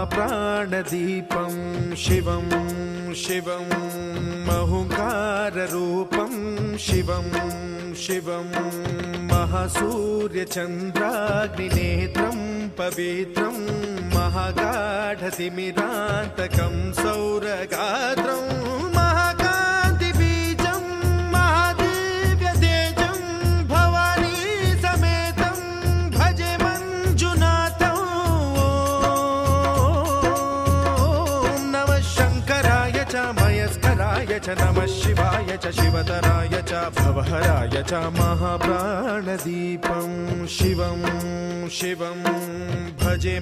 महाप्राणदीपं शिवं शिवं महुकाररूपं शिवं शिवं महासूर्यचन्द्राग्निनेत्रं पवित्रं महागाढतिमिरान्तकं सौरगात्रं महाकान्तिबीजं महादिव्यतेजं भवानी समेतं भजे मञ्जुनाथं। ॐ नमः शङ्कराय च मयस्कराय च नमः शिवाय च शिवतराय च भवहराय च महाप्राणदीपं शिवं शिवं भजे।